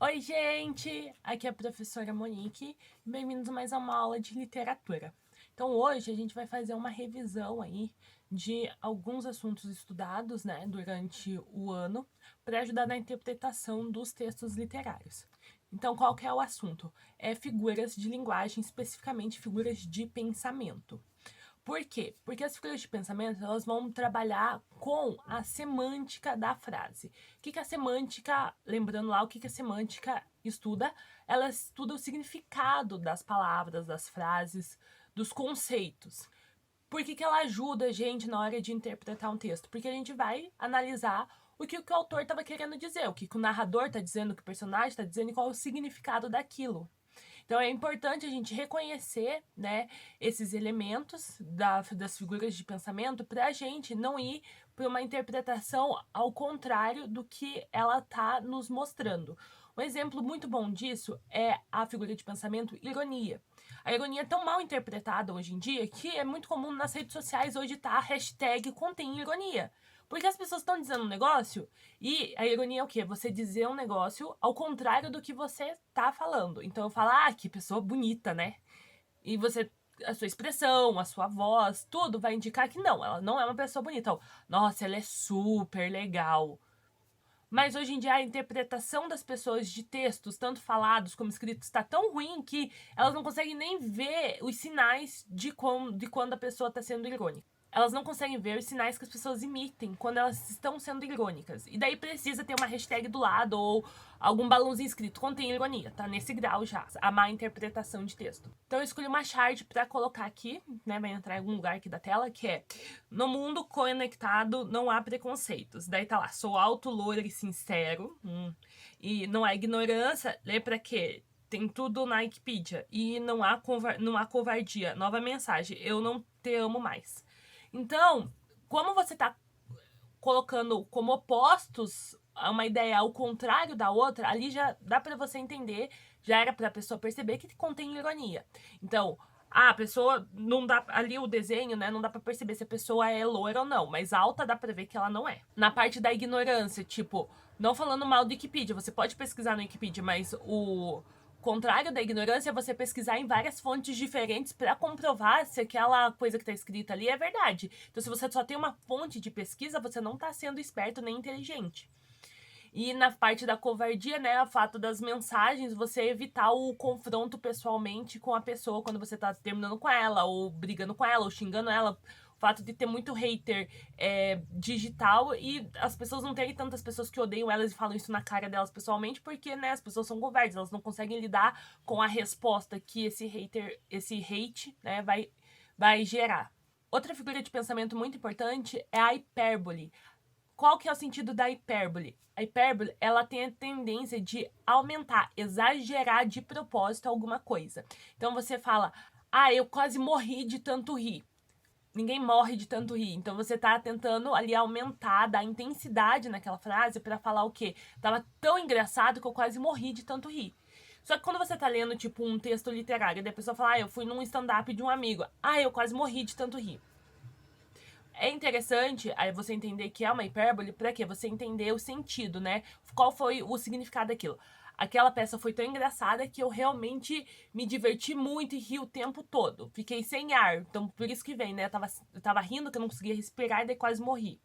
Oi, gente! Aqui é a professora Monique e bem-vindos a mais uma aula de literatura. Então, hoje a gente vai fazer uma revisão aí de alguns assuntos estudados, né, durante o ano para ajudar na interpretação dos textos literários. Então, qual que é o assunto? É figuras de linguagem, especificamente figuras de pensamento. Por quê? Porque as figuras de pensamento elas vão trabalhar com a semântica da frase. O que a semântica, lembrando lá o que a semântica estuda, ela estuda o significado das palavras, das frases, dos conceitos. Por que ela ajuda a gente na hora de interpretar um texto? Porque a gente vai analisar o que o autor estava querendo dizer, o que o narrador está dizendo, o que o personagem está dizendo e qual é o significado daquilo. Então é importante a gente reconhecer, né, esses elementos das figuras de pensamento para a gente não ir para uma interpretação ao contrário do que ela está nos mostrando. Um exemplo muito bom disso é a figura de pensamento ironia. A ironia é tão mal interpretada hoje em dia que é muito comum nas redes sociais hoje estar a hashtag contém ironia. Porque as pessoas estão dizendo um negócio e a ironia é o quê? Você dizer um negócio ao contrário do que você tá falando. Então eu falo, que pessoa bonita, né? E você, a sua expressão, a sua voz, tudo vai indicar que não, ela não é uma pessoa bonita. Então, nossa, ela é super legal. Mas hoje em dia a interpretação das pessoas de textos, tanto falados como escritos, está tão ruim que elas não conseguem nem ver os sinais de quando a pessoa está sendo irônica. Elas não conseguem ver os sinais que as pessoas emitem quando elas estão sendo irônicas. E daí precisa ter uma hashtag do lado ou algum balãozinho escrito contém ironia, tá? Nesse grau já, a má interpretação de texto. Então eu escolhi uma chart para colocar aqui, né? Vai entrar em algum lugar aqui da tela, que é: no mundo conectado não há preconceitos. Daí tá lá, sou alto, loiro e sincero. E não há ignorância, lê pra quê? Tem tudo na Wikipedia. E não há covardia. Nova mensagem, eu não te amo mais. Então, como você tá colocando como opostos uma ideia ao contrário da outra, ali já dá para você entender, já era para a pessoa perceber que contém ironia. Então, a pessoa não dá ali o desenho, né? Não dá para perceber se a pessoa é loira ou não, mas alta dá para ver que ela não é. Na parte da ignorância, tipo, não falando mal do Wikipedia, você pode pesquisar no Wikipedia, mas o contrário da ignorância é você pesquisar em várias fontes diferentes para comprovar se aquela coisa que está escrita ali é verdade. Então, se você só tem uma fonte de pesquisa, você não está sendo esperto nem inteligente. E na parte da covardia, né, o fato das mensagens, você evitar o confronto pessoalmente com a pessoa quando você tá terminando com ela, ou brigando com ela, ou xingando ela. O fato de ter muito hater digital e as pessoas não terem tantas pessoas que odeiam elas e falam isso na cara delas pessoalmente, porque, né, as pessoas são covardes, elas não conseguem lidar com a resposta que esse hate, né, vai gerar. Outra figura de pensamento muito importante é a hipérbole. Qual que é o sentido da hipérbole? A hipérbole, ela tem a tendência de aumentar, exagerar de propósito alguma coisa. Então você fala, eu quase morri de tanto rir. Ninguém morre de tanto rir. Então você tá tentando ali aumentar, dar intensidade naquela frase para falar o quê? Tava tão engraçado que eu quase morri de tanto rir. Só que quando você tá lendo, tipo, um texto literário, daí a pessoa fala, eu fui num stand-up de um amigo. Eu quase morri de tanto rir. É interessante aí você entender que é uma hipérbole para quê? Você entender o sentido, né? Qual foi o significado daquilo. Aquela peça foi tão engraçada que eu realmente me diverti muito e ri o tempo todo. Fiquei sem ar. Então, por isso que vem, né? Eu tava rindo que eu não conseguia respirar e daí quase morri.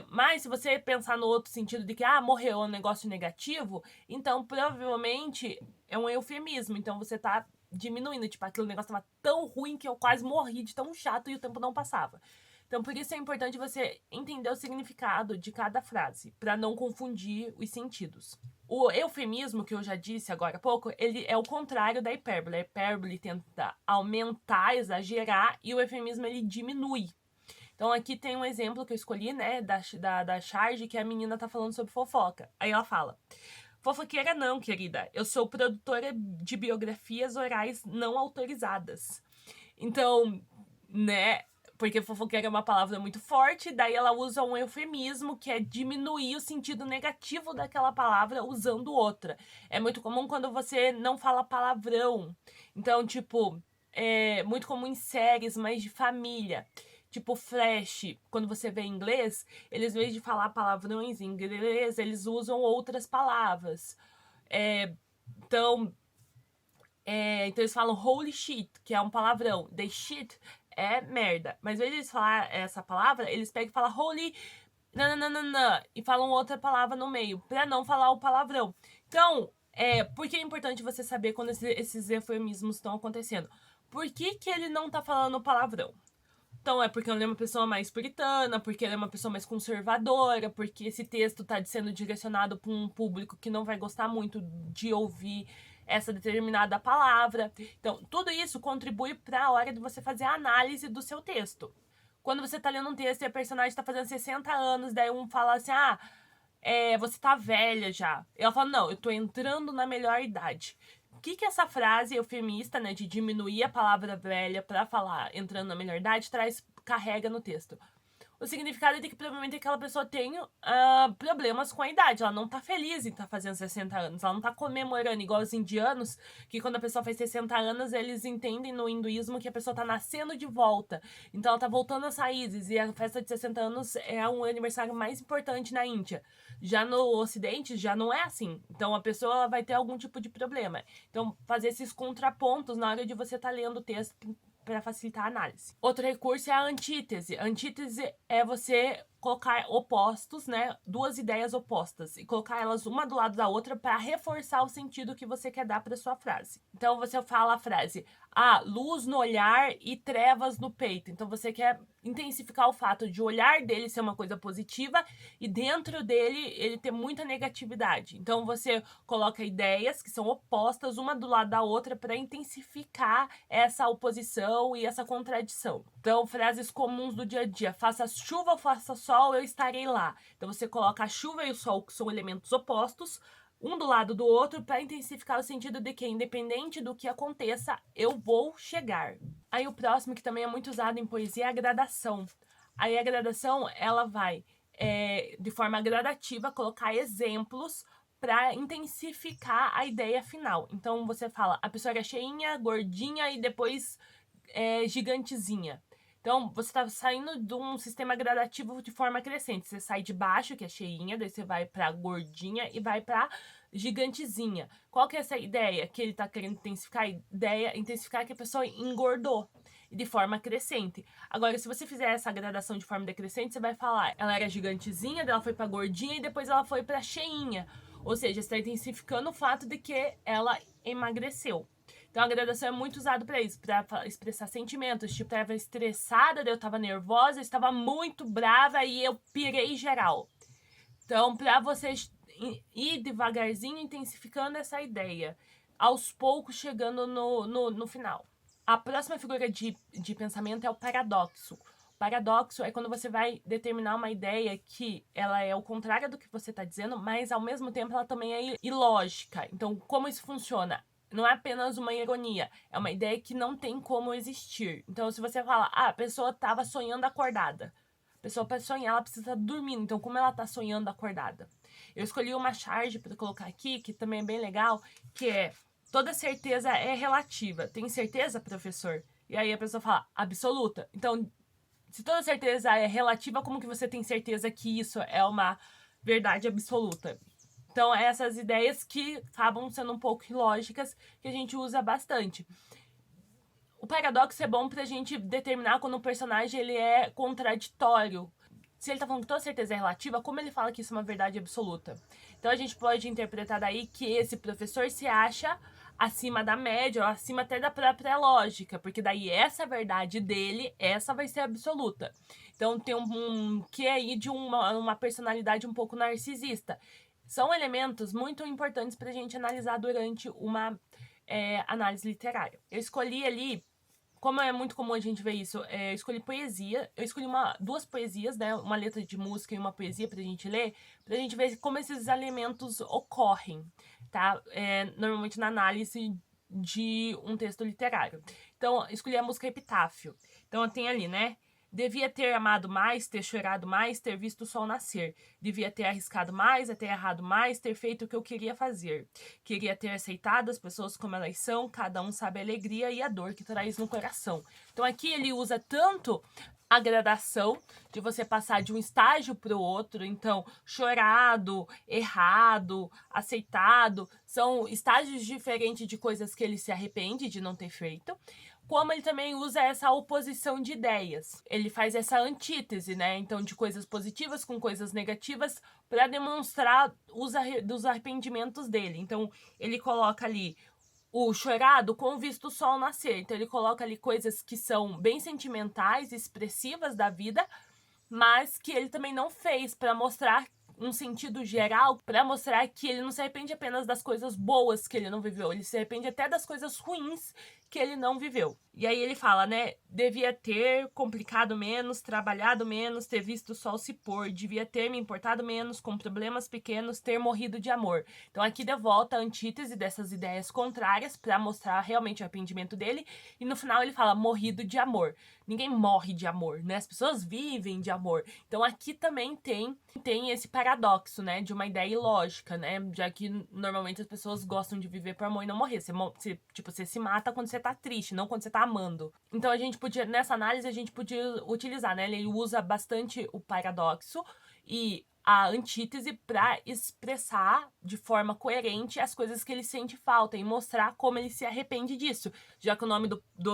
Mas se você pensar no outro sentido de que, morreu é um negócio negativo, então provavelmente é um eufemismo. Então você tá diminuindo. Tipo, aquele negócio tava tão ruim que eu quase morri de tão chato e o tempo não passava. Então, por isso é importante você entender o significado de cada frase, para não confundir os sentidos. O eufemismo, que eu já disse agora há pouco, ele é o contrário da hipérbole. A hipérbole tenta aumentar, exagerar, e o eufemismo ele diminui. Então aqui tem um exemplo que eu escolhi, né, da charge, que a menina tá falando sobre fofoca. Aí ela fala: fofoqueira não, querida. Eu sou produtora de biografias orais não autorizadas. Então, né, porque fofoqueira é uma palavra muito forte, daí ela usa um eufemismo que é diminuir o sentido negativo daquela palavra usando outra. É muito comum quando você não fala palavrão. Então, tipo, é muito comum em séries mais de família. Tipo Flash, quando você vê em inglês, eles, em vez de falar palavrões em inglês, eles usam outras palavras. Então, então eles falam holy shit, que é um palavrão. The shit é merda. Mas ao invés de eles falar essa palavra, eles pegam e falam holy nananana e falam outra palavra no meio, pra não falar o palavrão. Então, por que é importante você saber quando esses eufemismos estão acontecendo? Por que ele não tá falando palavrão? Então, é porque ele é uma pessoa mais puritana, porque ele é uma pessoa mais conservadora, porque esse texto tá sendo direcionado para um público que não vai gostar muito de ouvir essa determinada palavra. Então, tudo isso contribui para a hora de você fazer a análise do seu texto. Quando você tá lendo um texto e a personagem tá fazendo 60 anos, daí um fala assim, você tá velha já. E ela fala, não, eu tô entrando na melhor idade. O que essa frase eufemista, né, de diminuir a palavra velha para falar entrando na melhor idade, carrega no texto? O significado é de que provavelmente aquela pessoa tem problemas com a idade. Ela não tá feliz em estar fazendo 60 anos. Ela não tá comemorando, igual os indianos, que quando a pessoa faz 60 anos, eles entendem no hinduísmo que a pessoa tá nascendo de volta. Então ela tá voltando às raízes. E a festa de 60 anos é um aniversário mais importante na Índia. Já no Ocidente, já não é assim. Então a pessoa vai ter algum tipo de problema. Então, fazer esses contrapontos na hora de você estar lendo o texto para facilitar a análise. Outro recurso é a antítese. A antítese é você colocar opostos, né? Duas ideias opostas e colocar elas uma do lado da outra para reforçar o sentido que você quer dar para sua frase. Então você fala a frase: luz no olhar e trevas no peito. Então você quer intensificar o fato de o olhar dele ser uma coisa positiva e dentro dele ele ter muita negatividade. Então você coloca ideias que são opostas uma do lado da outra para intensificar essa oposição e essa contradição. Então, frases comuns do dia a dia: faça chuva ou faça sol, eu estarei lá. Então você coloca a chuva e o sol, que são elementos opostos, um do lado do outro, para intensificar o sentido de que, independente do que aconteça, eu vou chegar. Aí o próximo, que também é muito usado em poesia, é a gradação. Aí a gradação, ela vai, de forma gradativa, colocar exemplos para intensificar a ideia final. Então você fala, a pessoa era cheinha, gordinha e depois gigantezinha. Então, você está saindo de um sistema gradativo de forma crescente. Você sai de baixo, que é cheinha, daí você vai para gordinha e vai para gigantezinha. Qual que é essa ideia que ele está querendo intensificar? A ideia intensificar que a pessoa engordou de forma crescente. Agora, se você fizer essa gradação de forma decrescente, você vai falar, ela era gigantezinha, daí ela foi para gordinha e depois ela foi para cheinha. Ou seja, você está intensificando o fato de que ela emagreceu. Então a gradação é muito usada para isso, para expressar sentimentos. Tipo, eu estava estressada, eu estava nervosa, eu estava muito brava e eu pirei geral. Então, para vocês ir devagarzinho intensificando essa ideia, aos poucos chegando no final. A próxima figura de pensamento é o paradoxo. O paradoxo é quando você vai determinar uma ideia que ela é o contrário do que você está dizendo, mas ao mesmo tempo ela também é ilógica. Então, como isso funciona? Não é apenas uma ironia, é uma ideia que não tem como existir. Então, se você fala, a pessoa estava sonhando acordada. A pessoa, para sonhar, ela precisa dormir. Então, como ela está sonhando acordada? Eu escolhi uma charge para colocar aqui, que também é bem legal, que é: toda certeza é relativa. Tem certeza, professor? E aí a pessoa fala, absoluta. Então, se toda certeza é relativa, como que você tem certeza que isso é uma verdade absoluta? Então, essas ideias que acabam sendo um pouco ilógicas, que a gente usa bastante. O paradoxo é bom pra gente determinar quando o personagem ele é contraditório. Se ele tá falando que toda certeza é relativa, como ele fala que isso é uma verdade absoluta? Então a gente pode interpretar daí que esse professor se acha acima da média, ou acima até da própria lógica, porque daí essa verdade dele, essa vai ser absoluta. Então tem um que aí de uma personalidade um pouco narcisista. São elementos muito importantes pra gente analisar durante uma análise literária. Eu escolhi ali, como é muito comum a gente ver isso, eu escolhi poesia. Eu escolhi duas poesias, né? Uma letra de música e uma poesia pra gente ler, pra gente ver como esses elementos ocorrem, tá? Normalmente na análise de um texto literário. Então, escolhi a música Epitáfio. Então, tem ali, né? Devia ter amado mais, ter chorado mais, ter visto o sol nascer. Devia ter arriscado mais, ter errado mais, ter feito o que eu queria fazer. Queria ter aceitado as pessoas como elas são, cada um sabe a alegria e a dor que traz no coração. Então aqui ele usa tanto a gradação de você passar de um estágio para o outro, então chorado, errado, aceitado, são estágios diferentes de coisas que ele se arrepende de não ter feito. Como ele também usa essa oposição de ideias. Ele faz essa antítese, né? Então, de coisas positivas com coisas negativas para demonstrar os arrependimentos dele. Então, ele coloca ali o chorado com o visto o sol nascer. Então, ele coloca ali coisas que são bem sentimentais, expressivas da vida, mas que ele também não fez para mostrar um sentido geral, para mostrar que ele não se arrepende apenas das coisas boas que ele não viveu, ele se arrepende até das coisas ruins que ele não viveu. E aí ele fala, né, devia ter complicado menos, trabalhado menos, ter visto o sol se pôr, devia ter me importado menos com problemas pequenos, ter morrido de amor. Então aqui de volta a antítese dessas ideias contrárias para mostrar realmente o arrependimento dele, e no final ele fala morrido de amor. Ninguém morre de amor, né? As pessoas vivem de amor. Então aqui também tem esse paradoxo, né, de uma ideia ilógica, né? Já que normalmente as pessoas gostam de viver por amor e não morrer. Você se mata quando você tá triste, não quando você tá amando. Então a gente podia, nessa análise, a gente podia utilizar, né? Ele usa bastante o paradoxo e a antítese para expressar de forma coerente as coisas que ele sente falta e mostrar como ele se arrepende disso. Já que o nome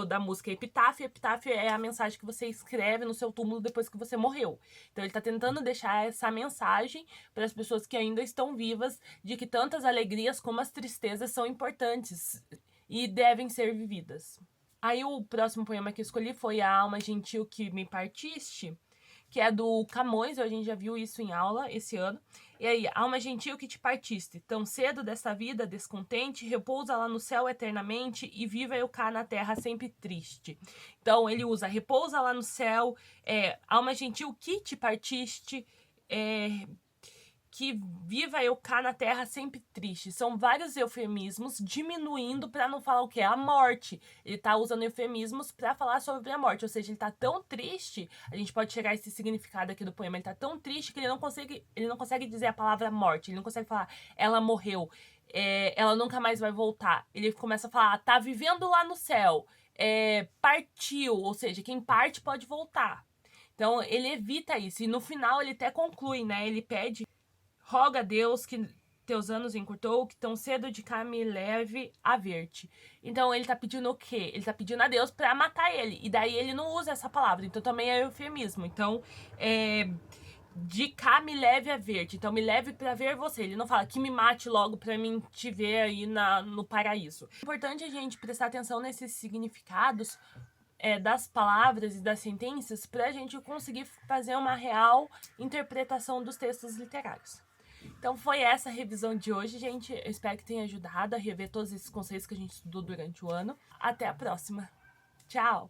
da música é Epitáfio, Epitáfio é a mensagem que você escreve no seu túmulo depois que você morreu. Então ele está tentando deixar essa mensagem para as pessoas que ainda estão vivas de que tantas alegrias como as tristezas são importantes e devem ser vividas. Aí o próximo poema que eu escolhi foi A Alma Gentil Que Me Partiste, que é do Camões, a gente já viu isso em aula esse ano. E aí, alma gentil que te partiste, tão cedo desta vida descontente, repousa lá no céu eternamente e viva eu cá na terra sempre triste. Então, ele usa repousa lá no céu, alma gentil que te partiste, que viva eu cá na terra sempre triste. São vários eufemismos diminuindo para não falar o que? A morte. Ele tá usando eufemismos para falar sobre a morte. Ou seja, ele tá tão triste, a gente pode chegar a esse significado aqui do poema, ele tá tão triste que ele não consegue dizer a palavra morte, ele não consegue falar ela morreu, ela nunca mais vai voltar. Ele começa a falar, tá vivendo lá no céu, partiu, ou seja, quem parte pode voltar. Então ele evita isso, e no final ele até conclui, né? Ele pede, roga a Deus que teus anos encurtou, que tão cedo de cá me leve a ver-te. Então ele tá pedindo o quê? Ele tá pedindo a Deus pra matar ele. E daí ele não usa essa palavra. Então também é eufemismo. Então, de cá me leve a ver-te. Então me leve pra ver você. Ele não fala que me mate logo pra mim te ver aí no paraíso. É importante a gente prestar atenção nesses significados das palavras e das sentenças pra gente conseguir fazer uma real interpretação dos textos literários. Então foi essa a revisão de hoje, gente. Eu espero que tenha ajudado a rever todos esses conceitos que a gente estudou durante o ano. Até a próxima. Tchau!